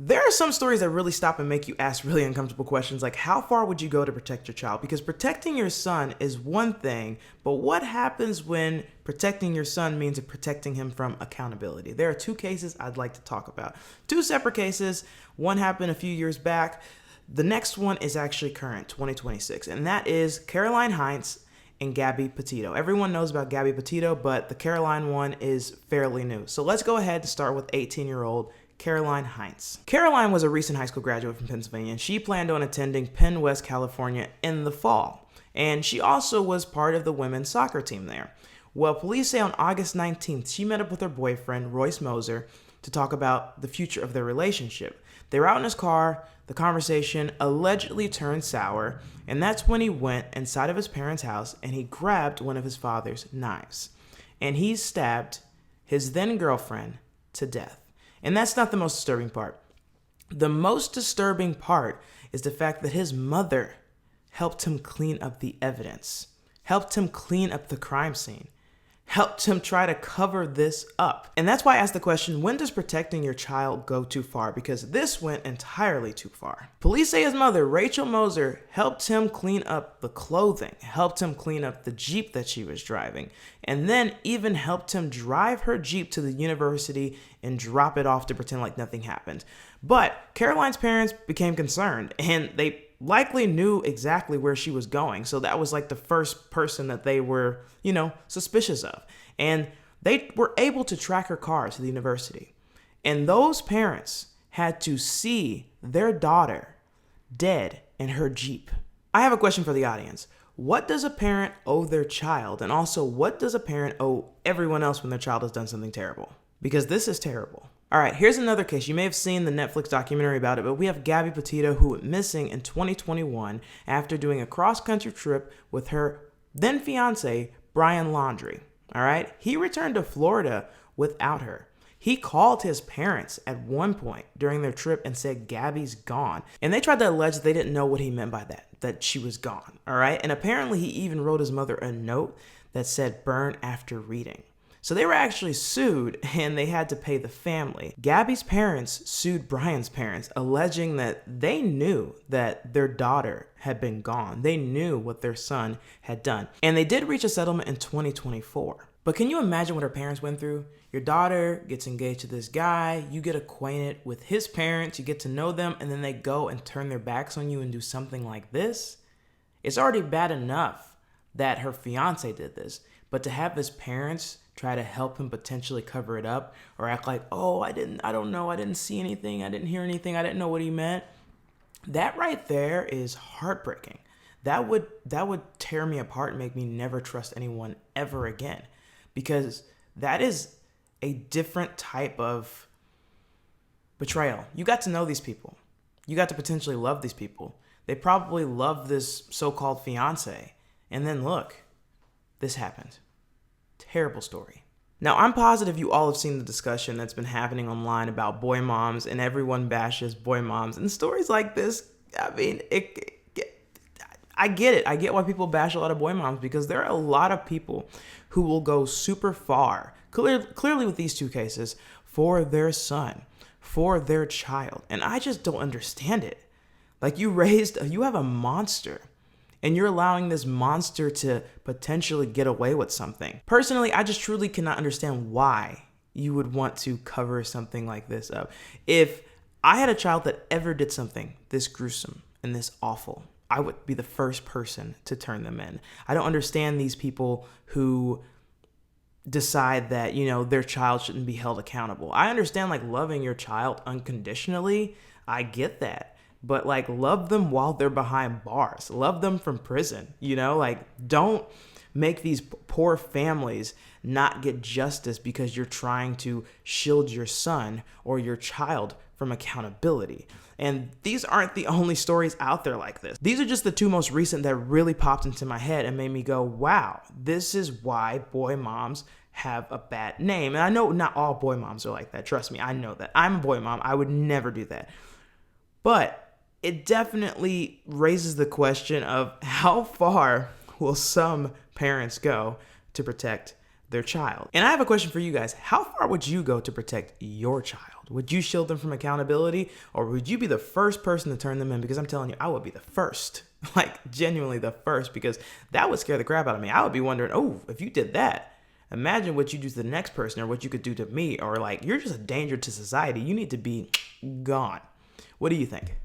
There are some stories that really stop and make you ask really uncomfortable questions like how far would you go to protect your child? Because protecting your son is one thing, but what happens when protecting your son means protecting him from accountability? There are two cases I'd like to talk about. Two separate cases. One happened a few years back. The next one is actually current, 2026, and that is Caroline Heinz and Gabby Petito. Everyone knows about Gabby Petito, but the Caroline one is fairly new. So let's go ahead and start with 18-year-old Caroline Heinz. Caroline was a recent high school graduate from Pennsylvania, and she planned on attending Penn West, California in the fall. And she also was part of the women's soccer team there. Well, police say on August 19th, she met up with her boyfriend, Royce Moser, to talk about the future of their relationship. They were out in his car, the conversation allegedly turned sour, and that's when he went inside of his parents' house and he grabbed one of his father's knives. And he stabbed his then girlfriend to death. And that's not the most disturbing part. The most disturbing part is the fact that his mother helped him clean up the evidence, helped him clean up the crime scene, helped him try to cover this up. And that's why I asked the question, when does protecting your child go too far? Because this went entirely too far. Police say his mother, Rachel Moser, helped him clean up the clothing, helped him clean up the Jeep that she was driving, and then even helped him drive her Jeep to the university and drop it off to pretend like nothing happened. But Caroline's parents became concerned, and they likely knew exactly where she was going. So that was like the first person that they were, suspicious of. And they were able to track her car to the university. And those parents had to see their daughter dead in her Jeep. I have a question for the audience. What does a parent owe their child? And also, what does a parent owe everyone else when their child has done something terrible? Because this is terrible. All right, here's another case. You may have seen the Netflix documentary about it, but we have Gabby Petito, who went missing in 2021 after doing a cross-country trip with her then fiance, Brian Laundrie. All right, he returned to Florida without her. He called his parents at one point during their trip and said, Gabby's gone. And they tried to allege that they didn't know what he meant by that she was gone. All right, and apparently he even wrote his mother a note that said, burn after reading. So they were actually sued and they had to pay the family. Gabby's parents sued Brian's parents, alleging that they knew that their daughter had been gone. They knew what their son had done. And they did reach a settlement in 2024. But can you imagine what her parents went through? Your daughter gets engaged to this guy, you get acquainted with his parents, you get to know them, and then they go and turn their backs on you and do something like this? It's already bad enough that her fiance did this, but to have his parents try to help him potentially cover it up or act like, oh, I don't know, I didn't see anything, I didn't hear anything, I didn't know what he meant. That right there is heartbreaking. That would tear me apart and make me never trust anyone ever again, because that is a different type of betrayal. You got to know these people. You got to potentially love these people. They probably love this so-called fiance. And then look, this happened. Terrible story. Now, I'm positive you all have seen the discussion that's been happening online about boy moms, and everyone bashes boy moms. And stories like this, I mean, I get it. I get why people bash a lot of boy moms, because there are a lot of people who will go super far, clearly with these two cases, for their son, for their child. And I just don't understand it. Like, you have a monster, and you're allowing this monster to potentially get away with something. Personally, I just truly cannot understand why you would want to cover something like this up. If I had a child that ever did something this gruesome and this awful, I would be the first person to turn them in. I don't understand these people who decide that, their child shouldn't be held accountable. I understand, loving your child unconditionally. I get that. But love them while they're behind bars. Love them from prison. Don't make these poor families not get justice because you're trying to shield your son or your child from accountability. And these aren't the only stories out there like this. These are just the two most recent that really popped into my head and made me go, wow, this is why boy moms have a bad name. And I know not all boy moms are like that. Trust me, I know that. I'm a boy mom. I would never do that. But it definitely raises the question of how far will some parents go to protect their child? And I have a question for you guys. How far would you go to protect your child? Would you shield them from accountability, or would you be the first person to turn them in? Because I'm telling you, I would be the first, like genuinely the first, because that would scare the crap out of me. I would be wondering, oh, if you did that, imagine what you do to the next person, or what you could do to me, or like, you're just a danger to society. You need to be gone. What do you think?